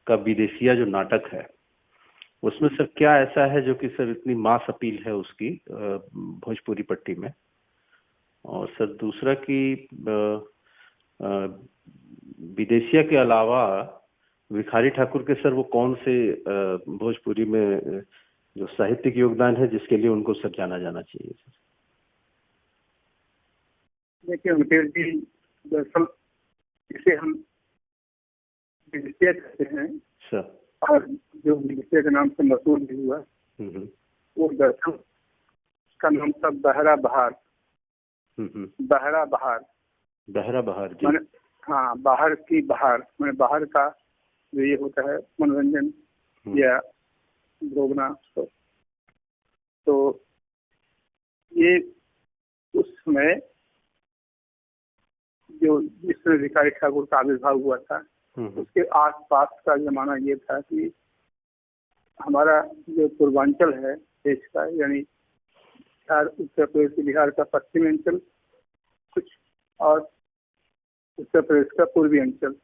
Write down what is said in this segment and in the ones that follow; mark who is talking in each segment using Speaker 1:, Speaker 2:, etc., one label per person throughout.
Speaker 1: का विदेशिया जो नाटक है उसमें सर क्या ऐसा है जो कि सर इतनी मास अपील है उसकी भोजपुरी पट्टी में। और सर दूसरा कि विदेशिया के अलावा भिखारी ठाकुर के सर वो कौन से भोजपुरी में जो साहित्यिक योगदान है जिसके लिए उनको सर जाना जाना चाहिए सर।
Speaker 2: देखिए मुकेश जी, दरअसल इसे हम विदेशिया कहते हैं
Speaker 1: सर,
Speaker 2: और जो विदेशिया के नाम से मशहूर भी हुआ वो दरअसल उसका नाम था बहरा बहार। बहरा बहार, बहरा बहार जी। हाँ, बाहर की बहार मैंने बाहर का जो ये होता है मनोरंजन या भोगना। तो ये उस समय जो जिसमें भिखारी ठाकुर का आविर्भाव हुआ था उसके आसपास का जमाना ये था कि हमारा जो पूर्वांचल है देश का, यानी बिहार, उत्तर प्रदेश, बिहार का पश्चिमी अंचल कुछ और उत्तर प्रदेश का पूर्वी अंचल,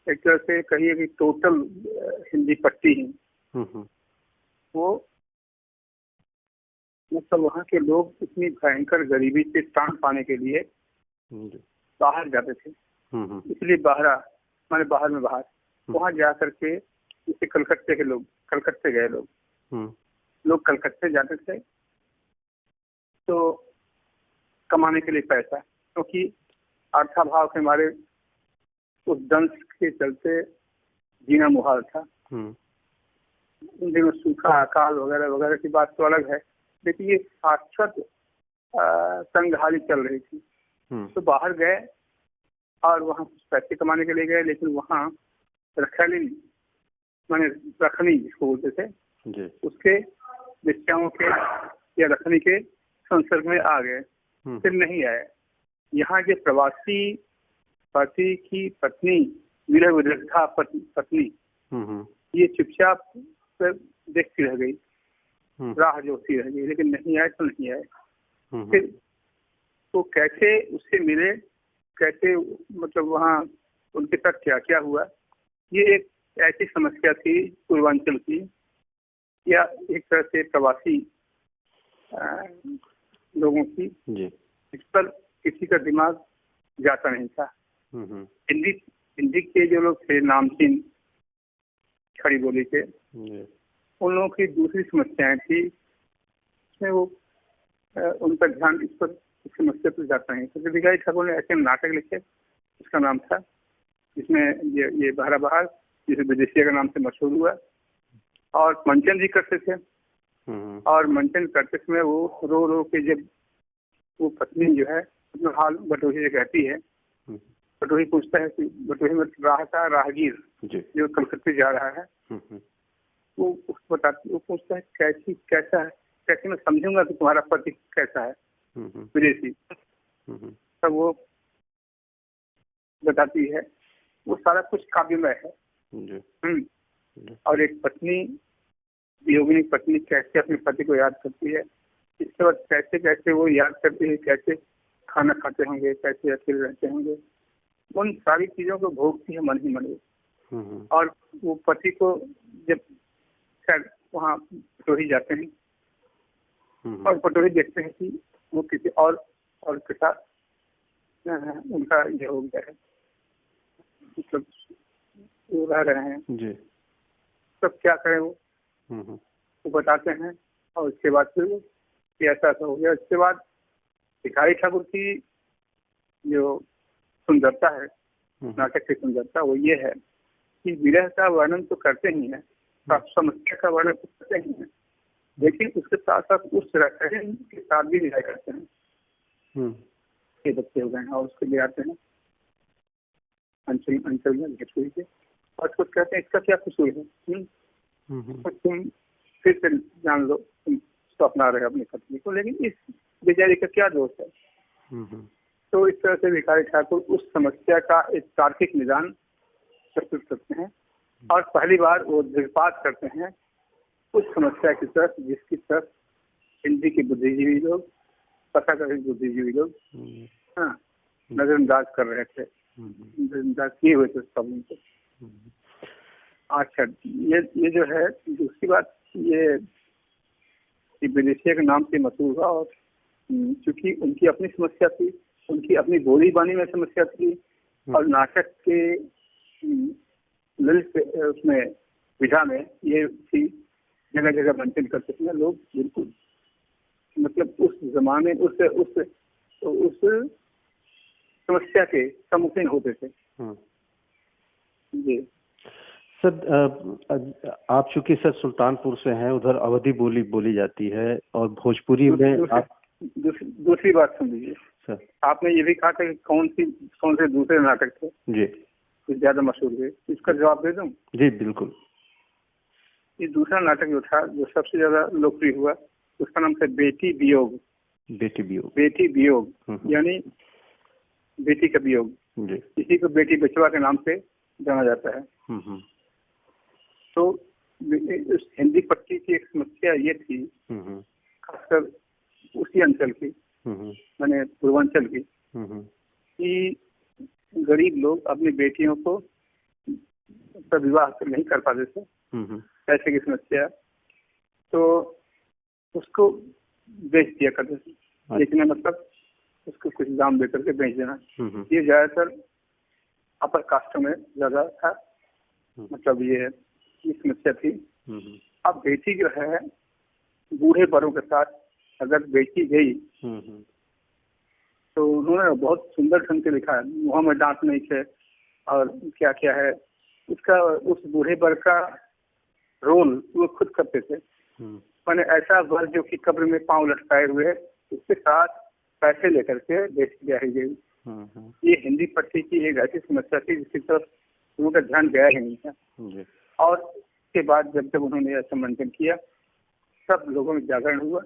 Speaker 2: एक तरह से कहिए कि टोटल हिंदी पट्टी ही वो मतलब वहाँ के लोग इतनी भयंकर गरीबी से त्राण पाने के लिए बाहर जाते थे। इसलिए बाहरा माने बाहर में बाहर, वहाँ जा करके जैसे कलकत्ते के लोग, कलकत्ते गए लोग कलकत्ते जाते थे तो कमाने के लिए पैसा, क्योंकि अर्थाभाव के हमारे उस दंश के चलते जीना मुहाल था। उन दिनों सूखा अकाल वगैरह वगैरह की बात तो अलग है, लेकिन ये शाश्वत संगहाली चल रही थी। तो बाहर गए और वहाँ कुछ पैसे कमाने के लिए गए, लेकिन वहाँ रखनी माने रखनी जिसको बोलते थे उसके विषयों के या रखनी के संसर्ग में आ गए, फिर नहीं आए। यहाँ के प्रवासी पति की पत्नी विरह विरक्षा पत्नी ये चुपचाप देखती रह गई, राह जोती रह गई, लेकिन नहीं आए तो नहीं आए। फिर तो कैसे उससे मिले, कैसे मतलब वहाँ उनके साथ क्या क्या हुआ, ये एक ऐसी समस्या थी पूर्वांचल की या एक तरह से प्रवासी लोगों की, इस पर किसी का दिमाग जाता नहीं था। हिंदी के जो लोग थे नामचीन खड़ी बोली के, उन लोगों की दूसरी समस्याएं थी, उसमें वो उनका ध्यान इस पर समस्या पर जाता नहीं। तो भिखारी ठाकुर ने ऐसे नाटक लिखे, उसका नाम था जिसमें ये बहरा बहार, जिसे विदेशिया के नाम से मशहूर हुआ। और मंचन भी करते थे, और मंचन करते समय वो रो रो के जब वो पत्नी जो है अपना हाल बटोही से कहती है, बटोही पूछता है कि बटोही में राह का राहगीर जो कलकत्ते जा रहा है, वो उसको बताती, वो पूछता है कैसा है, कैसे मैं समझूंगा कि तुम्हारा पति कैसा है विदेशी। तब वो बताती है, वो सारा कुछ काव्यमय है। और एक पत्नी, वियोगिनी पत्नी कैसे अपने पति को याद करती है, इसके बाद कैसे कैसे वो याद करती है, कैसे खाना खाते होंगे, कैसे अकेले रहते होंगे, उन सारी चीजों को भोगती है मन ही मन में। और वो पति को जब खैर वहाँ पटोही जाते हैं और पटोही देखते हैं कि वो किसी और के साथ उनका ये हो गया है, मतलब वो रह रहे हैं, तब क्या करें वो बताते हैं। और उसके बाद फिर ऐसा हो गया। उसके बाद भिखारी ठाकुर की जो सुंदरता है, नाटक की सुंदरता, वो ये है कि विरह का वर्णन तो करते ही हैं, समस्या का वर्णन तो करते ही हैं, लेकिन उसके साथ साथ उस रचना के साथ भी विदाई करते हैं। ये बच्चे हो गए हैं और उसको ले आते हैं अंचल में भोजपुरी के, और उसको कहते हैं इसका क्या कसूर है, तो तुम फिर से जान लो, तुम तो अपना रहे अपनी पत्नी को, लेकिन इस बेचारी का क्या दोष है। तो इस तरह से भिखारी ठाकुर उस समस्या का एक तार्किक निदान प्रस्तुत करते हैं, और पहली बार वो दृढ़पात करते हैं उस समस्या की तरफ जिसकी तरफ हिंदी के बुद्धिजीवी लोग, पता कर बुद्धिजीवी लोग नजरअंदाज कर रहे थे, नजरअंदाज किए हुए थे सब उनको। अच्छा, ये जो है दूसरी बात, ये विदेशिया के नाम से मशहूर हुआ, और चूंकि उनकी अपनी समस्या थी, उनकी अपनी बोली बानी में समस्या थी, और नाटक के ललित उसमें विधा में ये थी, जगह जगह मंचन करते थे लोग, बिल्कुल मतलब उस जमाने उस समस्या के सम्मुखीन होते थे। जी
Speaker 1: सर, आप चूंकि सर सुल्तानपुर से हैं, उधर अवधी बोली बोली जाती है, और भोजपुरी में आप
Speaker 2: दूसरी बात सुन लीजिए सर, आपने ये भी कहा था कि कौन से दूसरे नाटक थे
Speaker 1: जी
Speaker 2: जो ज्यादा मशहूर हुए, इसका जवाब दे दूं? जी
Speaker 1: बिल्कुल।
Speaker 2: ये दूसरा नाटक जो था, जो सबसे ज्यादा लोकप्रिय हुआ, उसका नाम था बेटी वियोग। बेटी वियोग यानी बेटी का वियोग, इसी को बेटी बचवा के नाम से जाना जाता है। तो उस हिंदी पट्टी की एक समस्या ये थी, खासकर उसी अंचल की, माने पूर्वांचल की, कि गरीब लोग अपनी बेटियों को विवाह नहीं कर पाते थे, पैसे की समस्या, तो उसको बेच दिया करते थे। बेचने मतलब उसको कुछ दाम दे करके बेच देना। ये ज्यादातर अपर कास्टों में ज्यादा था, मतलब ये समस्या थी। अब बेटी जो है बूढ़े बड़ों के साथ अगर बेची गई, तो उन्होंने बहुत सुंदर ढंग से लिखा है, मुँह में दांत नहीं थे और क्या क्या है, उसका उस बूढ़े बर का रोल वो खुद करते थे। मैंने ऐसा वर जो कि कब्र में पांव लटकाए हुए है, उसके साथ पैसे लेकर के बेच दी गई। ये हिंदी पट्टी की एक ऐसी समस्या थी जिसकी तरफ उनका ध्यान गया ही नहीं था। और उसके बाद जब उन्होंने ऐसा मंथन किया, सब लोगों में जागरण हुआ।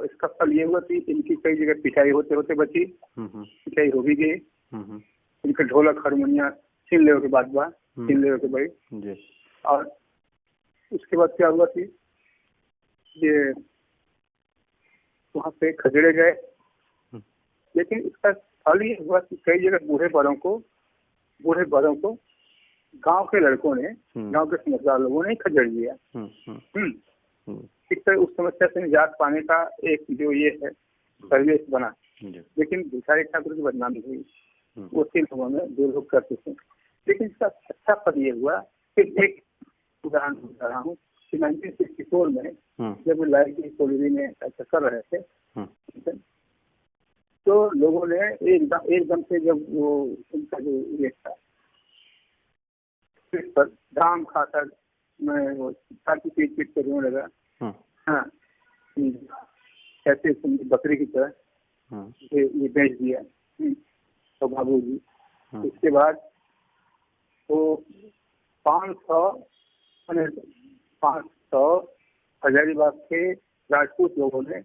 Speaker 2: इसका फल ये हुआ कि इनकी कई जगह पिटाई होते होते बची, पिटाई हो भी गई, इनके ढोलक हारमोनिया छीन ले के भाई। और उसके बाद क्या हुआ कि ये वहाँ पे खदेड़े गए, लेकिन इसका फल ये हुआ कि कई जगह बूढ़े बड़ों को गांव के लड़कों ने, गांव के समझदार लोगों ने खदेड़ दिया। इस तरह उस समस्या से निजात पाने का एक जो ये है परिवेश बना। लेकिन भिखारी ठाकुर की बदनामी हुई, वो 3 लोगों में 2 लोग करते थे। लेकिन इसका अच्छा पद ये हुआ कि एक उदाहरण बता रहा हूँ कि 1964 में जब लाइब्रेरी कॉलोनी में ऐसा कर रहे थे, तो लोगों ने एकदम से जब वो उनका जो ये था पर दाम खाकर मैं वो छाती पीट कर रोने लगा। हाँ, कैसे बकरी की तरह ये बेच दिया तो बाबू जी। उसके बाद वो 500 हजारीबाग के राजपूत लोगों ने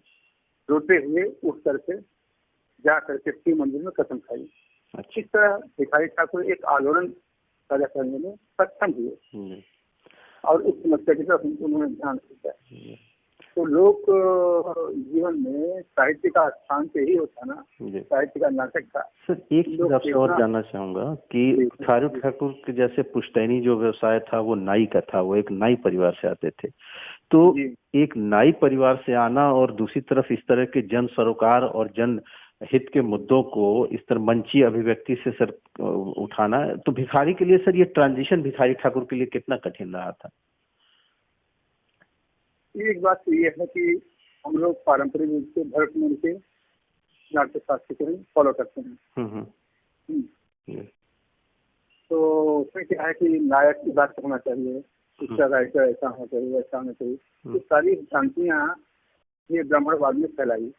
Speaker 2: रोते हुए उठ करके जा करके शिव मंदिर में कसम खाई। इस तरह भिखारी ठाकुर एक आलोड़न पैदा करने में सक्षम हुए और उस समस्या की तरफ उन्होंने ध्यान दिया। तो लोक जीवन में साहित्य का स्थान से ही होता ना, साहित्य का नाटक का।
Speaker 1: सर, एक चीज आपसे और जानना चाहूंगा कि भिखारी ठाकुर के जैसे पुश्तैनी जो व्यवसाय था वो नाई का था, वो एक नाई परिवार से आते थे। तो एक नाई परिवार से आना और दूसरी तरफ इस तरह के जन सरोकार और जन हित के मुद्दों को इस तरह मंची अभिव्यक्ति से सर उठाना, तो भिखारी के लिए सर ये ट्रांजिशन भिखारी ठाकुर के लिए कितना कठिन रहा था?
Speaker 2: एक बात तो ये है कि हम लोग पारंपरिक रूप से भरतमुनि के नाट्य शास्त्र को फॉलो करते हैं। तो उसमें क्या है कि नायक की बात होना चाहिए, इसका राइटर ऐसा होना चाहिए, वैसा होना चाहिए। तो सारी भ्रांतियां ये ब्राह्मणवाद में फैलाई।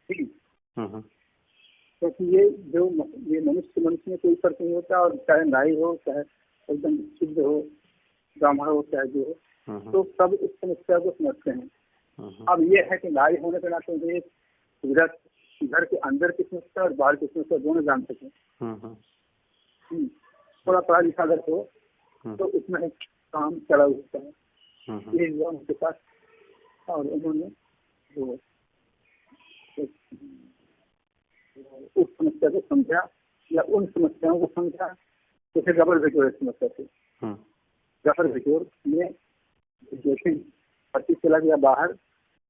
Speaker 2: ठीक, क्योंकि ये मनुष्य में कोई फर्क नहीं होता, और चाहे नाई हो, चाहे एकदम शुद्ध हो, ब्राह्मण हो, चाहे जो हो, तो सब इस समस्या को समझते हैं। अब ये है कि नारी होने के नाते घर के अंदर की समस्या और बाहर की समस्या दोनों जान सके। थोड़ा पढ़ा लिखा अगर हो तो उसमें काम चला होता है। ये हुआ उनके पास, और उन्होंने जो उस समस्या को समझा या उन समस्याओं को समझा, जैसे डबल वेटोरियल समस्या थी। जफर किशोर ने जोखिम पति चला गया बाहर,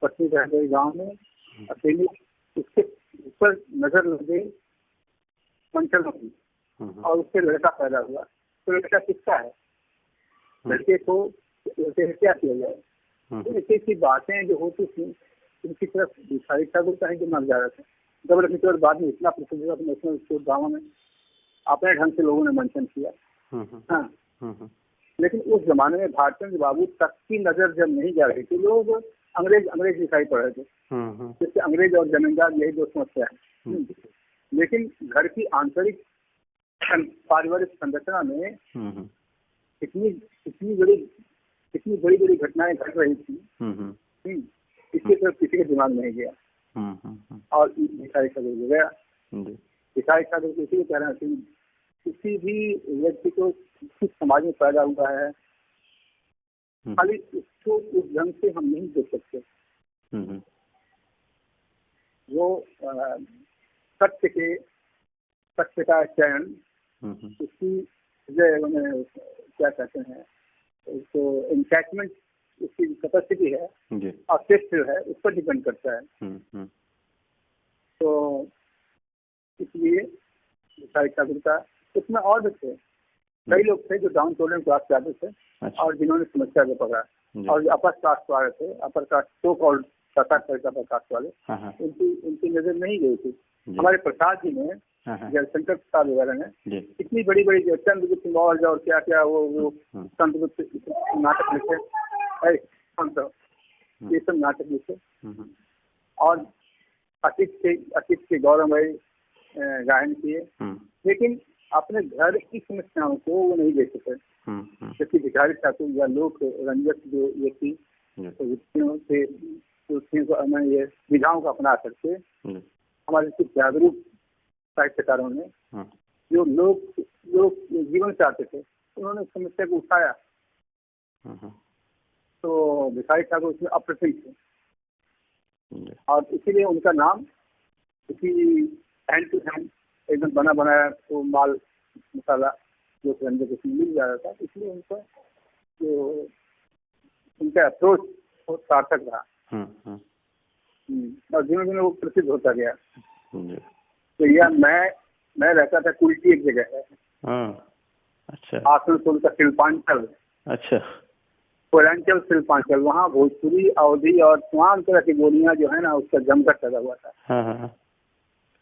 Speaker 2: पत्नी रह गई गाँव में अकेली, उसके ऊपर नजर लग गई पंचलों की और उससे लड़का पैदा हुआ। तो लड़का किसका है? लड़के को लड़के क्या किया जाए? तो ऐसी ऐसी बातें जो होती थी उनकी तरफ भिखारी ठाकुर का ही दिमाग जा रहा था। जब किशोर बाद में इतना प्रसिद्ध हुआ कि नेशनल स्पोर्ट गाँव में अपने ढंग से लोगों ने मंचन किया। हाँ, लेकिन उस जमाने में भारतेंद्र बाबू तक की नजर जब नहीं जा रही थी, लोग अंग्रेज दिखाई पड़ रहे थे, जैसे अंग्रेज और जमींदार यही दो समस्या है। लेकिन घर की आंतरिक पारिवारिक संरचना में इतनी बड़ी बड़ी घटनाएं घट रही थी, इसकी तरफ किसी के दिमाग नहीं गया और भिखारी ठाकुर को गया। भिखारी ठाकुर को इसी कह रहे हैं, किसी भी व्यक्ति को किस समाज में पैदा हुआ है, खाली उसको उस ढंग से हम नहीं देख सकते। वो सत्य का चयन, उसकी क्या कहते हैं उसको, एनकैचमेंट, उसकी कैपेसिटी है और टेस्ट जो है उस पर डिपेंड करता है। तो इसलिए भिखारी ठाकुर का उसमें और भी थे, कई लोग थे जो डाउन टोलन क्लास से आते थे और जिन्होंने समस्या को पकड़ा, और अपर कास्ट वाले थे, upper caste so called upper caste वाले, उनकी नजर नहीं गई थी। हमारे प्रसाद जी ने, जयशंकर प्रसाद वगैरह ने इतनी बड़ी बड़ी चंद्रगुप्त मौर्य और क्या क्या वो चंद्रगुप्त नाटक लिखे, ये सब नाटक लिखे और अतीत के गौरवमयी गायन किए, लेकिन अपने घर की समस्याओं को वो नहीं देख सके। जबकि भिखारी ठाकुर या लोक रंजक जो व्यक्ति ये विधाओं को अपना करके हमारे कुछ जागरूक साहित्यकारों ने जो लोग जीवन चाहते थे, उन्होंने समस्या को उठाया। तो भिखारी ठाकुर उसमें अप्रतिम थे और इसीलिए उनका नाम किसी हैंड टू हैंड एकदम बना बनाया तो माल मसाला जो रंजक उसमें मिल जा रहा था, इसलिए उनका अप्रोच बहुत सार्थक रहा और धीमे धीमे वो प्रसिद्ध होता गया। तो यह मैं रहता था कुल्टी एक जगह है,
Speaker 1: अच्छा,
Speaker 2: आसनसोल का शिल्पांचल,
Speaker 1: अच्छा,
Speaker 2: पूर्वांचल शिल्पांचल, वहाँ भोजपुरी, अवधी और तमाम तरह की बोलियां जो है ना उसका जमकर लगा हुआ था।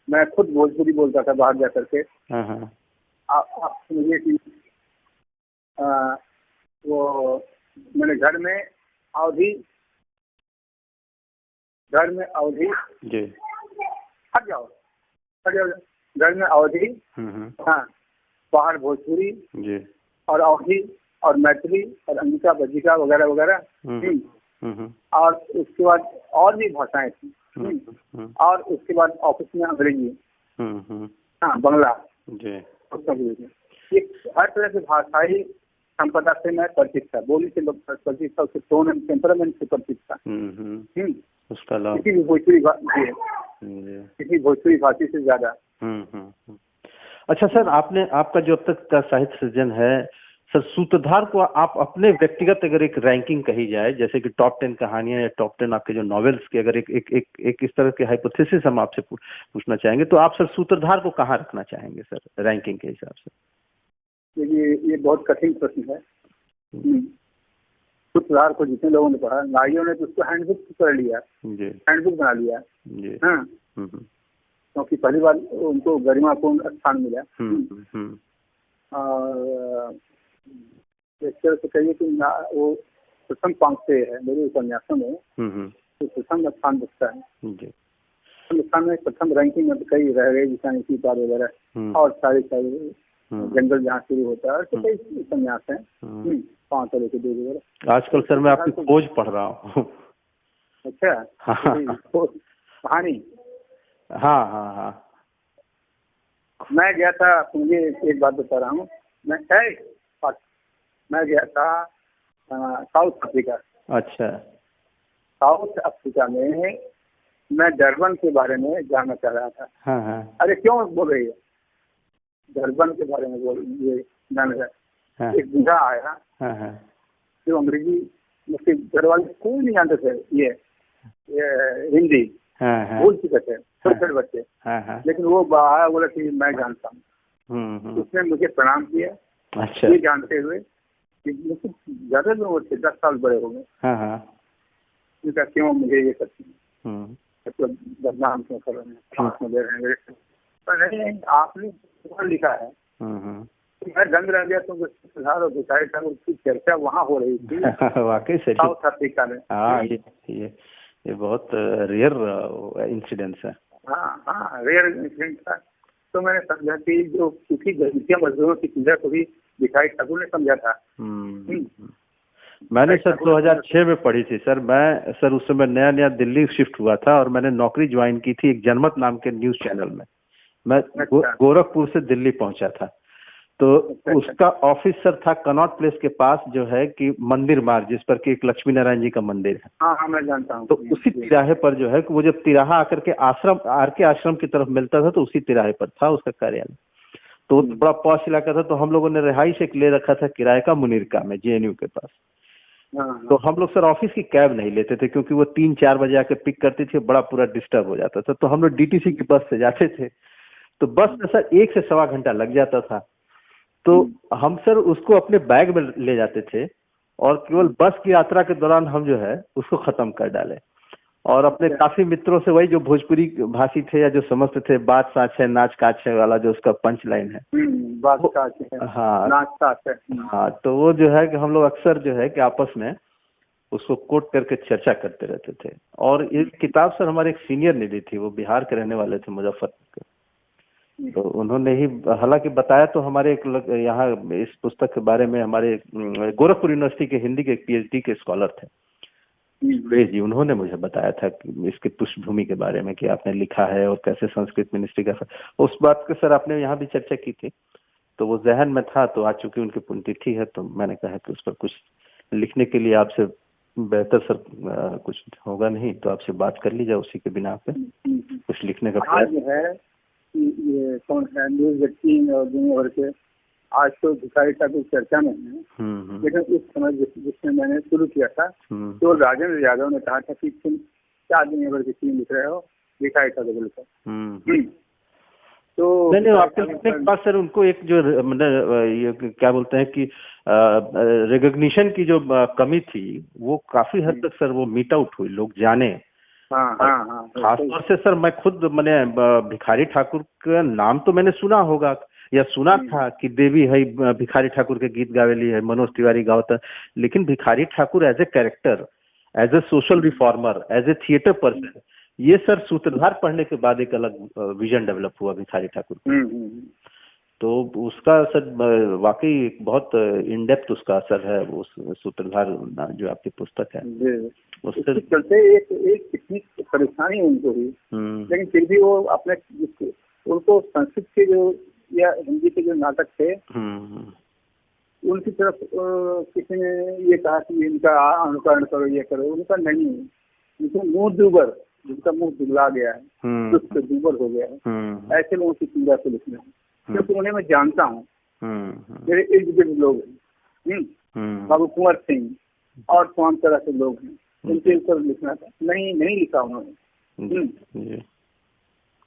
Speaker 2: मैं खुद भोजपुरी बोलता था बाहर जाकर के। आप समझिए कि वो मैंने घर में अवधी जी, हट जाओ घर में अवधी, हाँ, बाहर भोजपुरी जी, और अवधी और मैथिली और अंगिका बज्जिका वगैरह वगैरह, और उसके बाद और भी भाषाएं थी, और उसके बाद ऑफिस में अंग्रेजी, हाँ, बंगला जी, ये हर तरह की भाषाई संपदा से मैं परिचित था, बोली से परिचित था, उसके टोन एंड टेम्परामेंट से परिचित था।
Speaker 1: उसका लाभ
Speaker 2: किसी भी भोजपुरी भाषी से ज्यादा।
Speaker 1: अच्छा सर, आपका जो अब तक का साहित्य सृजन है सर, सूत्रधार को आप अपने व्यक्तिगत अगर एक रैंकिंग कही जाए, जैसे कि टॉप 10 कहानियां या टॉप 10 आपके जो नॉवेल्स के, अगर एक इस तरह के हाइपोथेसिस हम आपसे पूछना चाहेंगे, तो आप सर सूत्रधार को कहाँ रखना चाहेंगे सर रैंकिंग के हिसाब से?
Speaker 2: ये बहुत कठिन प्रश्न है। सूत्रधार को जितने लोगों ने पढ़ा, नारियों ने तो उसको हैंडबुक कर लिया, हैंडबुक बना लिया, हाँ, क्योंकि पहली बार उनको गरिमापूर्ण स्थान मिला। और इस तरह से कहिए कि वो प्रथम पांच से है मेरे उपन्यासों में, तो प्रथम स्थान बचता है। प्रथम स्थान में, प्रथम रैंकिंग में कई रह गए, जिसका पार वगैरह और सारे जंगल जहाँ शुरू होता है, तो कई उपन्यास हैं, 5 तरह के 2 वगैरह।
Speaker 1: आजकल सर मैं आपकी खोज पढ़ रहा हूँ।
Speaker 2: अच्छा, कहानी,
Speaker 1: हाँ,
Speaker 2: मैं गया था, मुझे एक बात बता रहा हूँ, मैं गया था साउथ अफ्रीका। अच्छा, साउथ अफ्रीका में मैं डरबन के बारे में जानना चाह रहा था। हाँ। अरे क्यों बोल रही है? डरबन के बारे में जानना चाह, एक बूढ़ा आया जो अंग्रेजी, उसके घर वाले कोई नहीं जानते थे ये हिंदी, बोल चुके थे छोटे छोटे बच्चे, लेकिन वो आया, बोला कि मैं जानता हूँ। उसने मुझे प्रणाम किया। अच्छा। ये जानते हुए कि मुझसे ज्यादा लोग थे, 10 साल बड़े हो गए। क्यों मुझे ये करती है, मतलब बदनाम क्यों कर रहे हैं, पर नहीं, आपने लिखा है। मैं दंग रह गया, तो सुधार और भिखारी ठाकुर की चर्चा वहाँ हो रही थी वाकई सही, साउथ अफ्रीका में। हाँ,
Speaker 1: ये बहुत रेयर इंसिडेंट्स है।
Speaker 2: हाँ, रेयर इंसिडेंट था। तो मैंने समझा कि जो सूखी गरीबिया मजदूरों की पीड़ा को भी भिखारी ठाकुर ने समझा था।
Speaker 1: मैंने सर 2006 में पढ़ी थी सर। मैं सर उस समय नया नया दिल्ली शिफ्ट हुआ था और मैंने नौकरी ज्वाइन की थी एक जनमत नाम के न्यूज चैनल में। मैं गोरखपुर से दिल्ली पहुंचा था, तो उसका ऑफिस सर था कनॉट प्लेस के पास, जो है कि मंदिर मार्ग, जिस पर कि एक लक्ष्मी नारायण जी का मंदिर है।
Speaker 2: हाँ, मैं जानता हूँ।
Speaker 1: तो उसी तिराहे पर जो है कि वो जब तिराहा आकर के आश्रम आरके आश्रम की तरफ मिलता था, तो उसी तिराहे पर था उसका कार्यालय। तो बड़ा पॉश इलाका था। तो हम लोगों ने रिहाइश एक ले रखा था किराए का मुनीरका में, JNU के पास। तो हम लोग सर ऑफिस की कैब नहीं लेते थे, क्योंकि वो 3-4 बजे आके पिक करती थी, बड़ा पूरा डिस्टर्ब हो जाता था। तो हम लोग DTC की बस से जाते थे। तो बस में सर 1 से सवा घंटा लग जाता था। तो हम सर उसको अपने बैग में ले जाते थे और केवल बस की यात्रा के दौरान हम जो है उसको खत्म कर डाले। और अपने काफी मित्रों से, वही जो भोजपुरी भाषी थे या जो समझते थे, बात साच है नाच काच है वाला जो उसका पंच लाइन है,
Speaker 2: बात साच है,
Speaker 1: हाँ,
Speaker 2: नाच साच है।
Speaker 1: हाँ, तो वो जो है कि हम लोग अक्सर जो है कि आपस में उसको कोट करके चर्चा करते रहते थे। और ये किताब सर हमारे एक सीनियर ने दी थी, वो बिहार के रहने वाले थे, मुजफ्फरपुर के। तो उन्होंने ही हालांकि बताया, तो हमारे एक यहाँ इस पुस्तक के बारे में हमारे गोरखपुर यूनिवर्सिटी के हिंदी के PhD के स्कॉलर थे जी, उन्होंने मुझे बताया था कि इसकी पृष्ठभूमि के बारे में कि आपने लिखा है और कैसे संस्कृत मिनिस्ट्री का, उस बात के सर आपने यहाँ भी चर्चा की थी। तो वो जहन में था, तो आज चूंकि उनकी पुण्यतिथि है, तो मैंने कहा कि उस पर कुछ लिखने के लिए आपसे बेहतर सर कुछ होगा नहीं, तो आपसे बात कर ली जाए उसी के बिना पे कुछ लिखने का
Speaker 2: प्रयास है। ये कौन है न्यूज 18 और दुनिया भर के आज तो भिखारी ठाकुर चर्चा में है, लेकिन उस समय जिसमें मैंने शुरू किया था, तो राजेंद्र यादव ने कहा था कि तुम क्या दुनिया भर की चीज लिख रहे हो, भिखारी ठाकुर लिखो। तो
Speaker 1: नहीं, आपके लिखने के बाद सर उनको एक जो ये क्या बोलते हैं कि रिकॉग्निशन की जो कमी थी, वो काफी हद तक सर वो मीट आउट हुई, लोग जाने।
Speaker 2: हाँ,
Speaker 1: खासतौर से सर मैं खुद मैंने भिखारी ठाकुर का नाम तो मैंने सुना होगा या सुना था कि देवी है भिखारी ठाकुर के गीत गावेली है, मनोज तिवारी गावता, लेकिन Bhikhari Thakur as a character, as a social reformer, as a theatre person, ये सर सूत्रधार पढ़ने के बाद एक अलग विजन डेवलप हुआ भिखारी ठाकुर। तो उसका सर वाकई बहुत इन डेप्थ उसका असर है, उस सूत्रधार जो आपकी पुस्तक है
Speaker 2: उसके चलते एक कितनी परेशानी उनको हुई, लेकिन फिर भी वो अपने उनको संस्कृत के जो या हिंदी के जो नाटक थे उनकी तरफ किसी ने ये कहा कि इनका अनुकरण करो, ये करो, उनका नहीं, उनका मुंह दुबर, जिनका मुंह दुबला गया है, दुबर हो गया है, ऐसे लोगों की पीड़ा को लिखना है, क्योंकि उन्हें मैं जानता हूँ, मेरे इर्द गिर्द लोग हैं, बाबू कुंवर सिंह और तमाम तरह के लोग हैं, उनके ऊपर लिखना था, नहीं लिखा उन्होंने।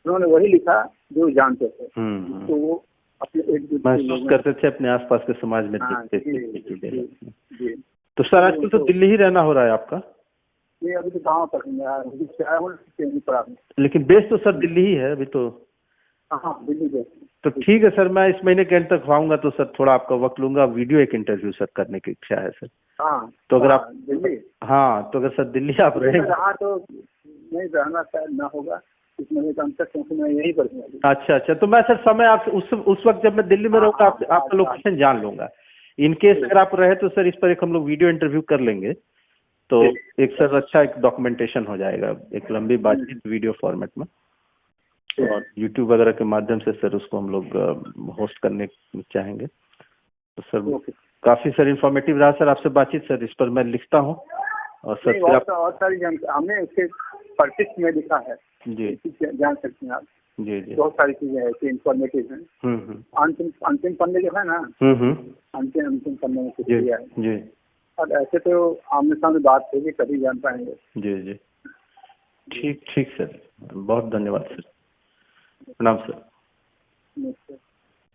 Speaker 2: उन्होंने वही लिखा जो जानते थे, तो वो अपने
Speaker 1: महसूस करते थे, अपने आसपास के समाज में देखते थे। तो सर आजकल तो दिल्ली ही रहना हो रहा है आपका?
Speaker 2: नहीं, अभी तो गाँव पर,
Speaker 1: लेकिन बेस तो सर दिल्ली ही है अभी तो।
Speaker 2: हाँ, दिल्ली बेस।
Speaker 1: तो ठीक है सर, मैं इस महीने के एंड तक आऊंगा, तो सर थोड़ा आपका वक्त लूंगा, वीडियो एक इंटरव्यू सर करने की इच्छा है सर। तो अगर आप
Speaker 2: दिल्ली,
Speaker 1: हाँ, तो अगर सर दिल्ली आप रहेंगे,
Speaker 2: तो नहीं रहना शायद ना होगा इस महीने का अंत तक, क्योंकि मैं यहीं पर हूँ।
Speaker 1: अच्छा, तो मैं सर समय आप उस वक्त जब मैं दिल्ली में रहूँगा आपका लोकेशन जान लूंगा। इनकेस अगर आप रहे तो सर इस पर एक हम लोग वीडियो इंटरव्यू कर लेंगे, तो एक सर अच्छा एक डॉक्यूमेंटेशन हो जाएगा, एक लंबी बातचीत वीडियो फॉर्मेट में, और YouTube वगैरह के माध्यम से सर उसको हम लोग होस्ट करने चाहेंगे। तो सर काफी सर इन्फॉर्मेटिव रहा सर आपसे बातचीत सर, इस पर मैं लिखता हूँ। और सर
Speaker 2: और सारी जानकारी हमने उसके परिचित में लिखा है जी, जान सकते हैं आप।
Speaker 1: जी जी।
Speaker 2: बहुत सारी चीजें ऐसी इंफॉर्मेटिव हैं। अंतिम पन्ने जो है ना, अंतिम पन्ने में कुछ दिया है
Speaker 1: जी।
Speaker 2: और ऐसे तो आमने सामने बात होगी तभी जान पाएंगे।
Speaker 1: जी जी, ठीक ठीक सर, बहुत धन्यवाद सर, प्रणाम सर।
Speaker 2: नमस्ते।